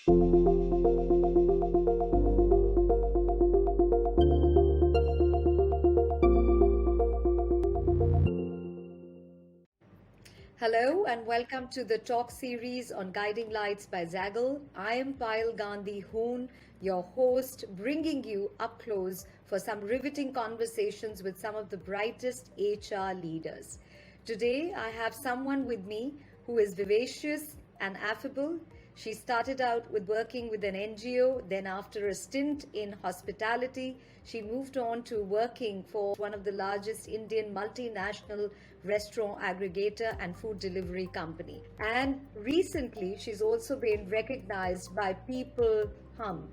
Hello and welcome to the talk series on Guiding Lights by Zaggle. I am Payal Gandhi Hoon, your host, bringing you up close for some riveting conversations with some of the brightest HR leaders. Today, I have someone with me who is vivacious and affable. She started out with working with an NGO, then, after a stint in hospitality, she moved on to working for one of the largest Indian multinational restaurant aggregator and food delivery company. And recently, she's also been recognized by People Hum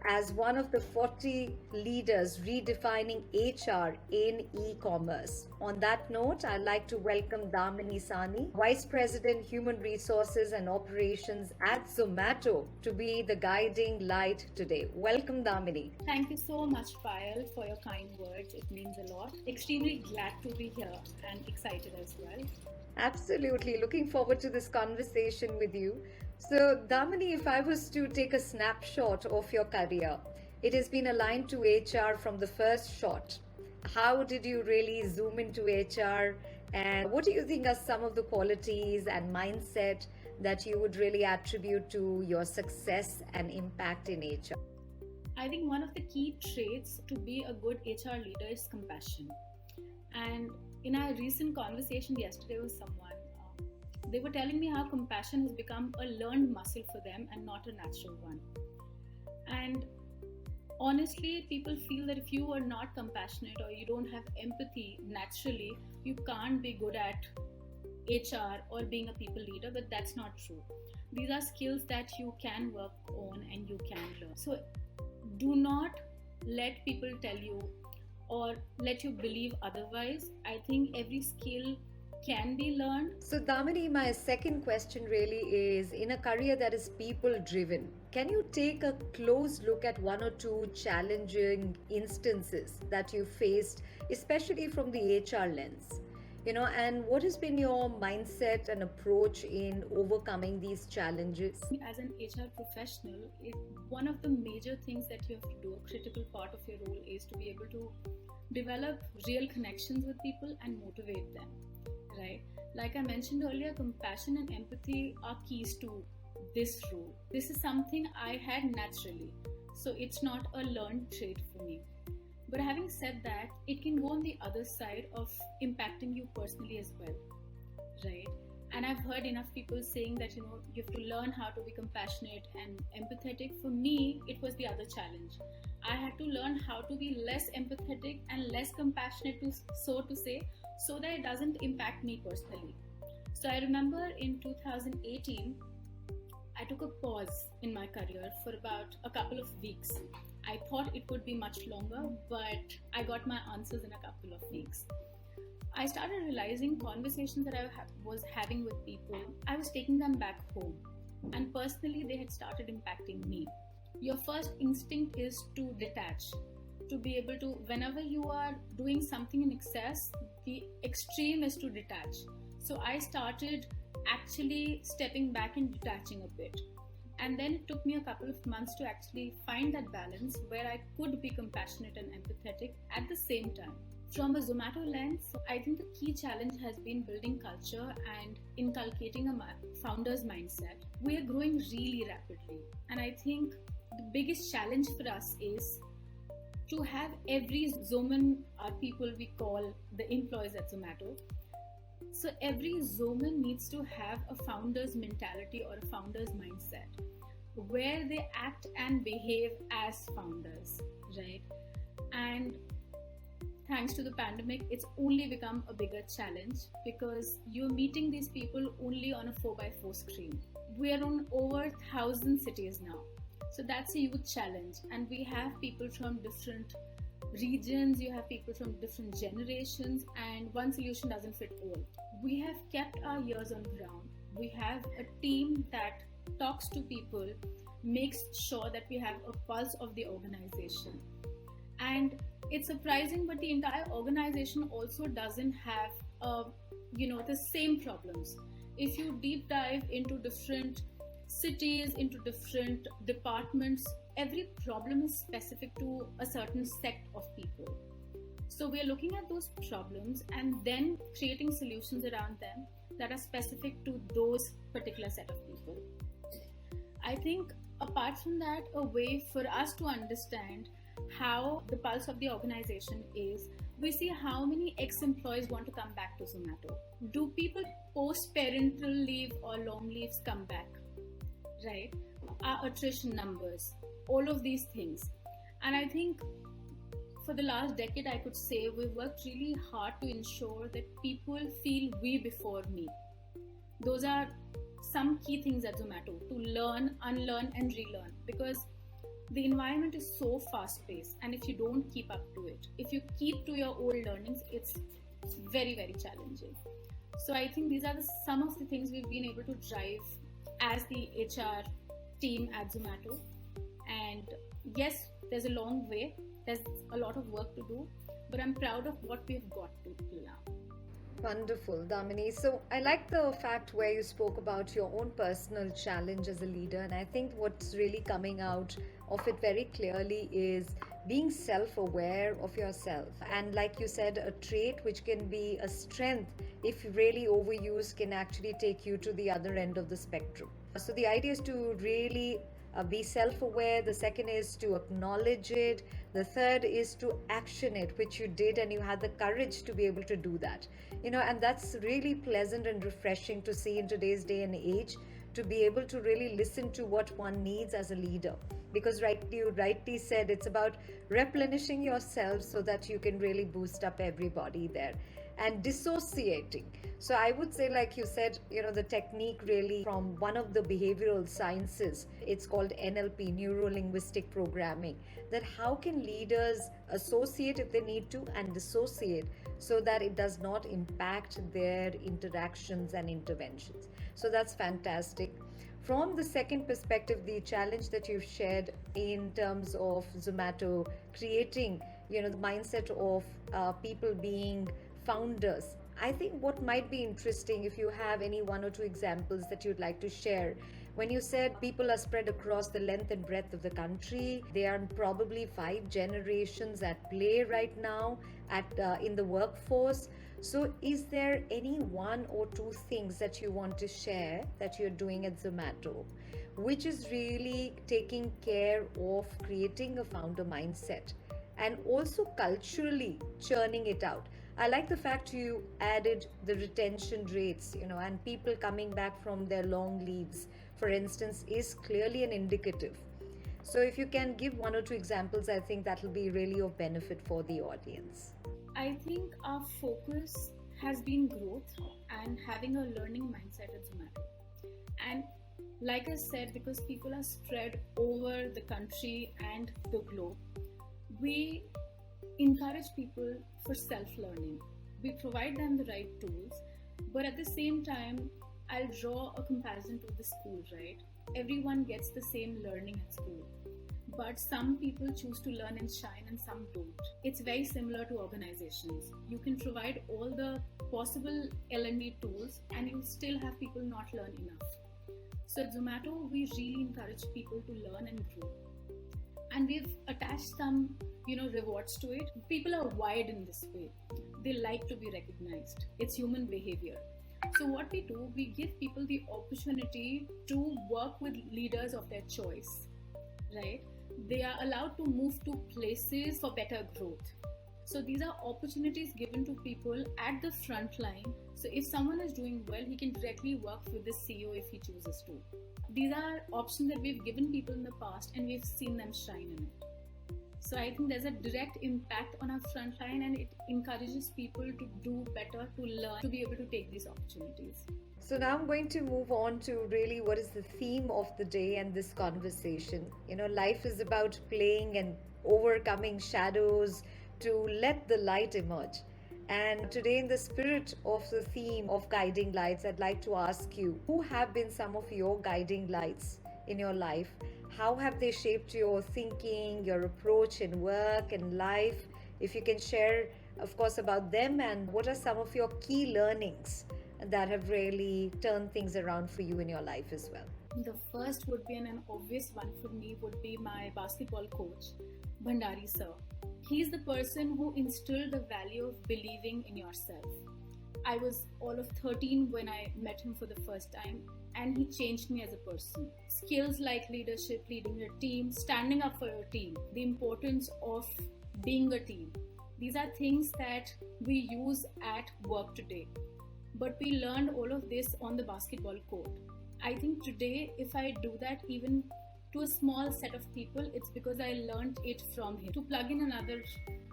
as one of the 40 leaders redefining HR in e-commerce. On that note, I'd like to welcome Daminee Sawhney, Vice President, Human Resources and Operations at Zomato, to be the guiding light today. Welcome, Daminee. Thank you so much, Payal, for your kind words. It means a lot. Extremely glad to be here and excited as well. Absolutely. Looking forward to this conversation with you. So, Daminee, if I was to take a snapshot of your career, it has been aligned to HR from the first shot. How did you really zoom into HR? And what do you think are some of the qualities and mindset that you would really attribute to your success and impact in HR? I think one of the key traits to be a good HR leader is compassion. And in our recent conversation yesterday with someone, they were telling me how compassion has become a learned muscle for them and not a natural one. And honestly, people feel that if you are not compassionate or you don't have empathy naturally, you can't be good at HR or being a people leader, but that's not true. These are skills that you can work on and you can learn. So do not let people tell you or let you believe otherwise. I think every skill can be learned. So, Daminee, my second question really is, in a career that is people driven, can you take a close look at one or two challenging instances that you faced, especially from the HR lens? And what has been your mindset and approach in overcoming these challenges? As an HR professional, one of the major things that you have to do, a critical part of your role, is to be able to develop real connections with people and motivate them, right? Like I mentioned earlier, compassion and empathy are keys to this role. This is something I had naturally, so it's not a learned trait for me. But having said that, it can go on the other side of impacting you personally as well, right? And I've heard enough people saying that, you have to learn how to be compassionate and empathetic. For me, it was the other challenge. I had to learn how to be less empathetic and less compassionate, so to say, so that it doesn't impact me personally. So I remember in 2018, I took a pause in my career for about a couple of weeks. I thought it would be much longer, but I got my answers in a couple of weeks. I started realizing conversations that I was having with people, I was taking them back home. And personally, they had started impacting me. Your first instinct is to detach, to be able to, whenever you are doing something in excess, the extreme is to detach. So I started actually stepping back and detaching a bit. And then it took me a couple of months to actually find that balance where I could be compassionate and empathetic at the same time. From a Zomato lens, I think the key challenge has been building culture and inculcating a founder's mindset. We are growing really rapidly, and I think the biggest challenge for us is to have every Zoman, our people we call the employees at Zomato. So every Zoman needs to have a founder's mentality or a founder's mindset where they act and behave as founders, right? And thanks to the pandemic, it's only become a bigger challenge because you're meeting these people only on a 4x4 screen. We are on over 1,000 cities now. So that's a huge challenge. And we have people from different regions, you have people from different generations, and one solution doesn't fit all. We have kept our ears on ground. We have a team that talks to people, makes sure that we have a pulse of the organization. And it's surprising, but the entire organization also doesn't have the same problems. If you deep dive into different cities, into different departments. Every problem is specific to a certain sect of people. So we are looking at those problems and then creating solutions around them that are specific to those particular set of people. I think apart from that, a way for us to understand how the pulse of the organization is, we see how many ex-employees want to come back to Zomato. Do people post-parental leave or long leaves come back? Right? Our attrition numbers, all of these things. And I think for the last decade, I could say we've worked really hard to ensure that people feel we before me. Those are some key things at Zomato, to learn, unlearn, and relearn, because the environment is so fast paced, and if you don't keep up to it, if you keep to your old learnings, it's very, very challenging. So I think these are some of the things we've been able to drive as the HR team at Zomato. And yes, there's a long way, there's a lot of work to do, but I'm proud of what we've got to till now. Wonderful, Daminee. So I like the fact where you spoke about your own personal challenge as a leader, and I think what's really coming out of it very clearly is being self-aware of yourself. And like you said, a trait which can be a strength, if really overused, can actually take you to the other end of the spectrum. So the idea is to really be self-aware. The second is to acknowledge it. The third is to action it, which you did, and you had the courage to be able to do that. And that's really pleasant and refreshing to see in today's day and age, to be able to really listen to what one needs as a leader. Because you rightly said, it's about replenishing yourself so that you can really boost up everybody there. And dissociating. So I would say, like you said, the technique really from one of the behavioral sciences, it's called NLP, neuro-linguistic programming, that how can leaders associate if they need to and dissociate so that it does not impact their interactions and interventions. So that's fantastic. From the second perspective, the challenge that you've shared in terms of Zomato creating, the mindset of people being founders. I think what might be interesting, if you have any one or two examples that you'd like to share, when you said people are spread across the length and breadth of the country, there are probably 5 generations at play right now in the workforce. So is there any one or two things that you want to share that you're doing at Zomato, which is really taking care of creating a founder mindset and also culturally churning it out? I like the fact you added the retention rates, and people coming back from their long leaves, for instance, is clearly an indicative. So if you can give one or two examples, I think that will be really of benefit for the audience. I think our focus has been growth and having a learning mindset at Zomato. And like I said, because people are spread over the country and the globe, we encourage people for self-learning. We provide them the right tools, but at the same time, I'll draw a comparison to the school, right? Everyone gets the same learning at school, but some people choose to learn and shine and some don't. It's very similar to organizations. You can provide all the possible L&D tools and you still have people not learn enough. So at Zomato, we really encourage people to learn and grow. And we've attached some rewards to it. People are wired in this way. They like to be recognized. It's human behavior. So what we do, we give people the opportunity to work with leaders of their choice, right? They are allowed to move to places for better growth. So these are opportunities given to people at the front line. So if someone is doing well, he can directly work with the CEO if he chooses to. These are options that we've given people in the past and we've seen them shine in it. So I think there's a direct impact on our front line, and it encourages people to do better, to learn, to be able to take these opportunities. So now I'm going to move on to really what is the theme of the day and this conversation. Life is about playing and overcoming shadows to let the light emerge. And today, in the spirit of the theme of guiding lights, I'd like to ask you, who have been some of your guiding lights in your life? How have they shaped your thinking, your approach in work and life? If you can share, of course, about them, and what are some of your key learnings that have really turned things around for you in your life as well? The first would be, and an obvious one for me, would be my basketball coach, Bhandari sir. He's the person who instilled the value of believing in yourself. I was all of 13 when I met him for the first time, and he changed me as a person. Skills like leadership, leading a team, standing up for your team, the importance of being a team. These are things that we use at work today. But we learned all of this on the basketball court. I think today, if I do that even to a small set of people, it's because I learned it from him. To plug in another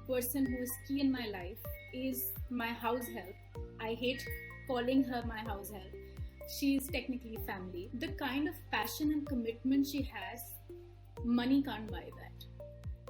person who is key in my life is my house help. I hate calling her my house help. She is technically family. The kind of passion and commitment she has, money can't buy that.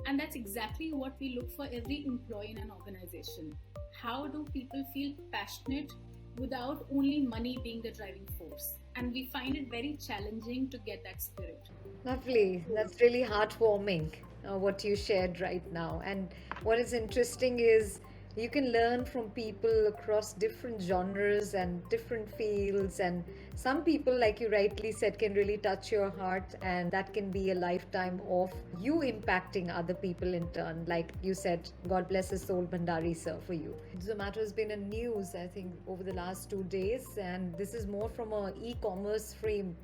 And that's exactly what we look for every employee in an organization. How do people feel passionate without only money being the driving force? And we find it very challenging to get that spirit. Lovely. That's really heartwarming, what you shared right now. And what is interesting is you can learn from people across different genres and different fields. And some people, like you rightly said, can really touch your heart, and that can be a lifetime of you impacting other people in turn. Like you said, God bless his soul, Bhandari sir, for you. Zomato has been in news, I think, over the last 2 days, and this is more from a e-commerce frame.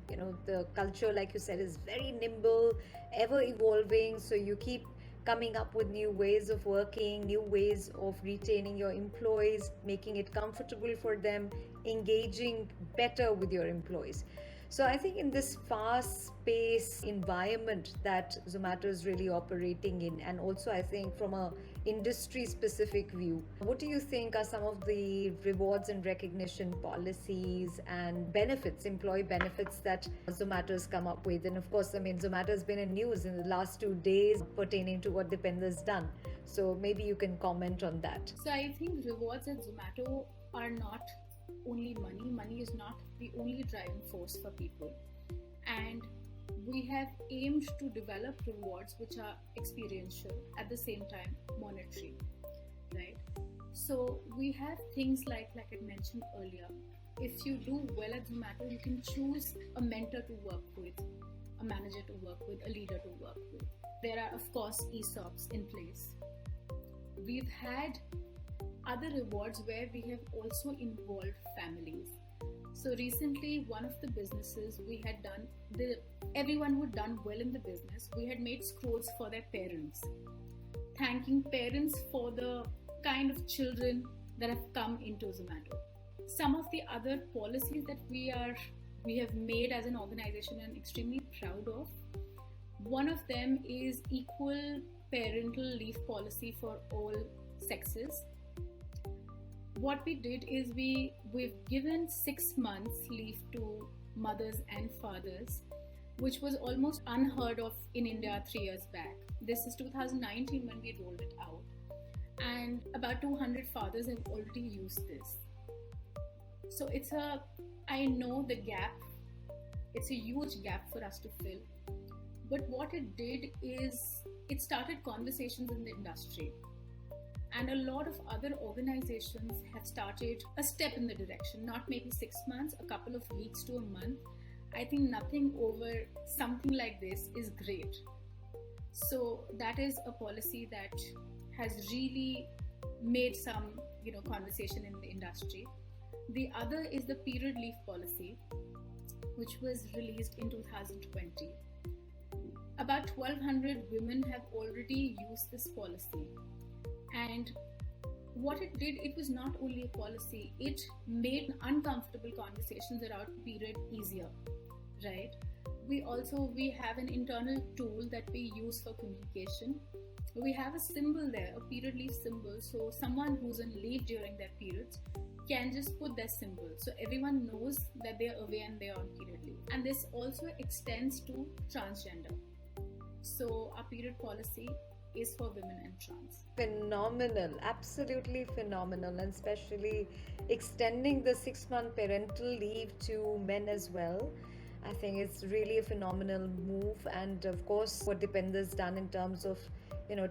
The culture, like you said, is very nimble, ever evolving. So you keep coming up with new ways of working, new ways of retaining your employees, making it comfortable for them, engaging better with your employees. So I think in this fast-paced environment that Zomato is really operating in, and also I think from a industry-specific view, what do you think are some of the rewards and recognition policies and benefits, employee benefits that Zomato has come up with? And of course, I mean, Zomato has been in news in the last 2 days pertaining to what Dipender's done. So maybe you can comment on that. So I think rewards at Zomato are not only money. Money is not the only driving force for people. And we have aimed to develop rewards which are experiential, at the same time monetary, right? So we have things like I mentioned earlier, if you do well at Zomato, you can choose a mentor to work with, a manager to work with, a leader to work with. There are of course ESOPs in place. We've had other rewards where we have also involved families. So recently, one of the businesses we had done, everyone who had done well in the business, we had made scrolls for their parents, thanking parents for the kind of children that have come into Zomato. Some of the other policies that we have made as an organization and extremely proud of, one of them is equal parental leave policy for all sexes. What we did is we've given 6 months leave to mothers and fathers, which was almost unheard of in India 3 years back. This is 2019 when we rolled it out, and about 200 fathers have already used this. So I know the gap, it's a huge gap for us to fill. But what it did is it started conversations in the industry. And a lot of other organizations have started a step in the direction, not maybe 6 months, a couple of weeks to a month. I think nothing over something like this is great. So that is a policy that has really made some, conversation in the industry. The other is the period leave policy, which was released in 2020. About 1,200 women have already used this policy. And what it did, it was not only a policy, it made uncomfortable conversations around period easier, right? We have an internal tool that we use for communication. We have a symbol there, a period leave symbol. So someone who's on leave during their periods can just put their symbol. So everyone knows that they're away and they're on period leave. And this also extends to transgender. So our period policy is for women and trans. Phenomenal, absolutely phenomenal, and especially extending the 6-month parental leave to men as well. I think it's really a phenomenal move. And of course, what Dipender's done in terms of,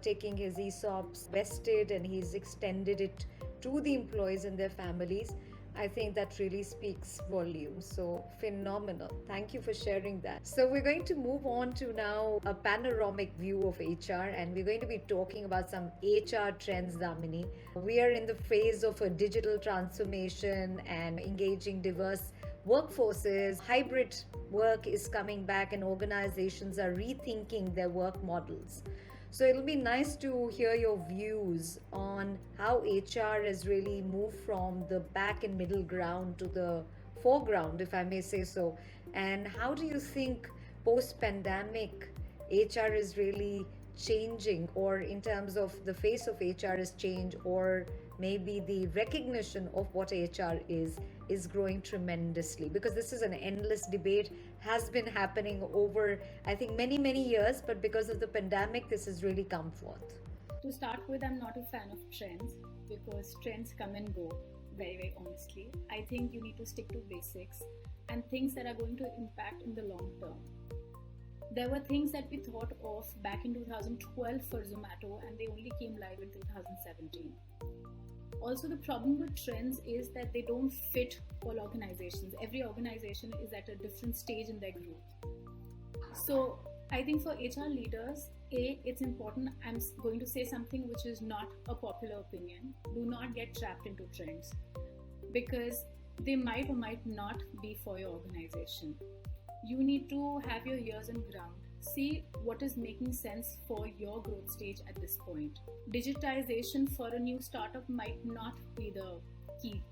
taking his ESOPs vested, and he's extended it to the employees and their families. I think that really speaks volumes. So phenomenal. Thank you for sharing that. So we're going to move on to now a panoramic view of HR, and we're going to be talking about some HR trends, Daminee. We are in the phase of a digital transformation and engaging diverse workforces. Hybrid work is coming back, and organizations are rethinking their work models. So it'll be nice to hear your views on how HR has really moved from the back and middle ground to the foreground, if I may say so. And how do you think post pandemic HR is really changing, or in terms of the face of HR has changed, or maybe the recognition of what HR is growing tremendously, because this is an endless debate, has been happening over I think many years, but because of the pandemic this has really come forth. To start with, I'm not a fan of trends because trends come and go, very honestly. I think you need to stick to basics and things that are going to impact in the long term. There were things that we thought of back in 2012 for Zomato, and they only came live in 2017. Also, the problem with trends is that they don't fit all organizations. Every organization is at a different stage in their growth. So I think for HR leaders, it's important. I'm going to say something which is not a popular opinion. Do not get trapped into trends, because they might or might not be for your organization. You need to have your ears on ground. See what is making sense for your growth stage at this point. Digitization for a new startup might not be the key.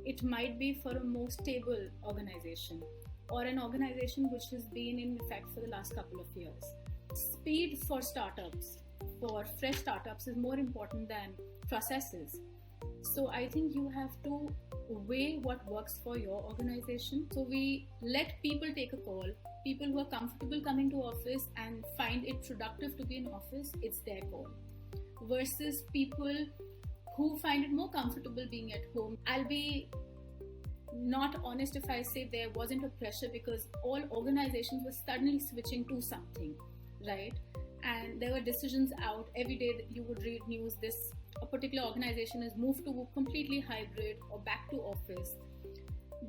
It might be for a more stable organization, or an organization which has been in effect for the last couple of years. Speed for startups, for fresh startups, is more important than processes. So I think you have to weigh what works for your organization. So we let people take a call. People who are comfortable coming to office and find it productive to be in office, it's their call. Versus people who find it more comfortable being at home. I'll be not honest if I say there wasn't a pressure, because all organizations were suddenly switching to something, right? And there were decisions out every day that you would read news. A particular organization has moved to completely hybrid or back to office.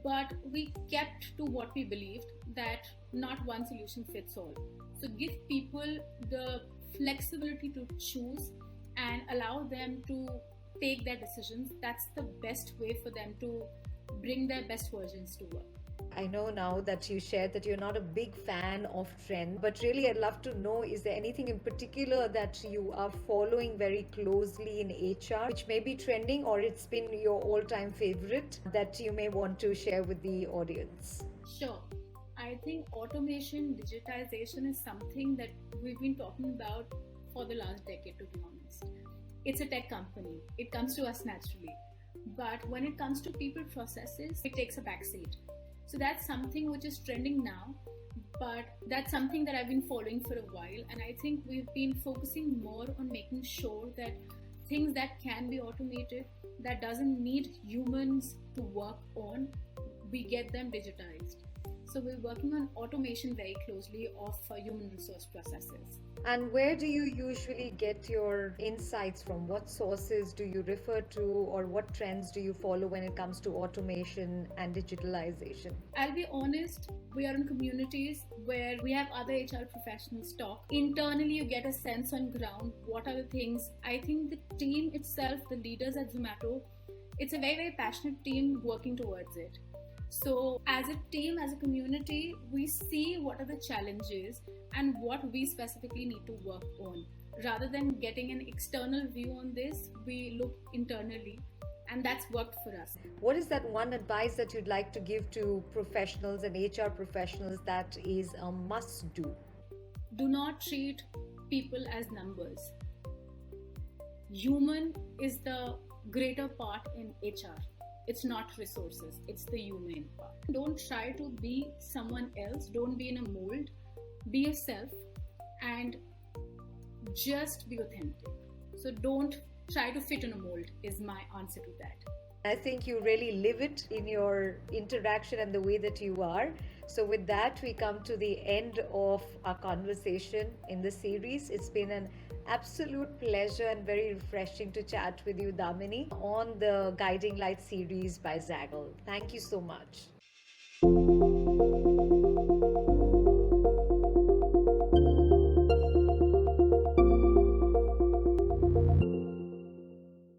But we kept to what we believed, that not one solution fits all. So give people the flexibility to choose and allow them to take their decisions. That's the best way for them to bring their best versions to work. I know now that you shared that you're not a big fan of trend, but really I'd love to know, is there anything in particular that you are following very closely in HR which may be trending, or it's been your all-time favorite that you may want to share with the audience? Sure. I think automation, digitization is something that we've been talking about for the last decade, to be honest. It's a tech company. It comes to us naturally. But when it comes to people processes, it takes a backseat. So that's something which is trending now, but that's something that I've been following for a while. And I think we've been focusing more on making sure that things that can be automated, that doesn't need humans to work on, we get them digitized. So we're working on automation very closely of human resource processes. And where do you usually get your insights from? What sources do you refer to, or what trends do you follow when it comes to automation and digitalization? I'll be honest, we are in communities where we have other HR professionals talk. Internally, you get a sense on ground. What are the things? I think the team itself, the leaders at Zomato, it's a very passionate team working towards it. So as a team, as a community, we see what are the challenges and what we specifically need to work on. Rather than getting an external view on this, we look internally, and that's worked for us. What is that one advice that you'd like to give to professionals and HR professionals that is a must do? Do not treat people as numbers. Human is the greater part in HR. It's not resources, it's the human part. Don't try to be someone else, don't be in a mold, be yourself and just be authentic. So don't try to fit in a mold is my answer to that. I think you really live it in your interaction and the way that you are. So, with that, we come to the end of our conversation in the series. It's been an absolute pleasure and very refreshing to chat with you, Daminee, on the Guiding Light series by Zaggle. Thank you so much.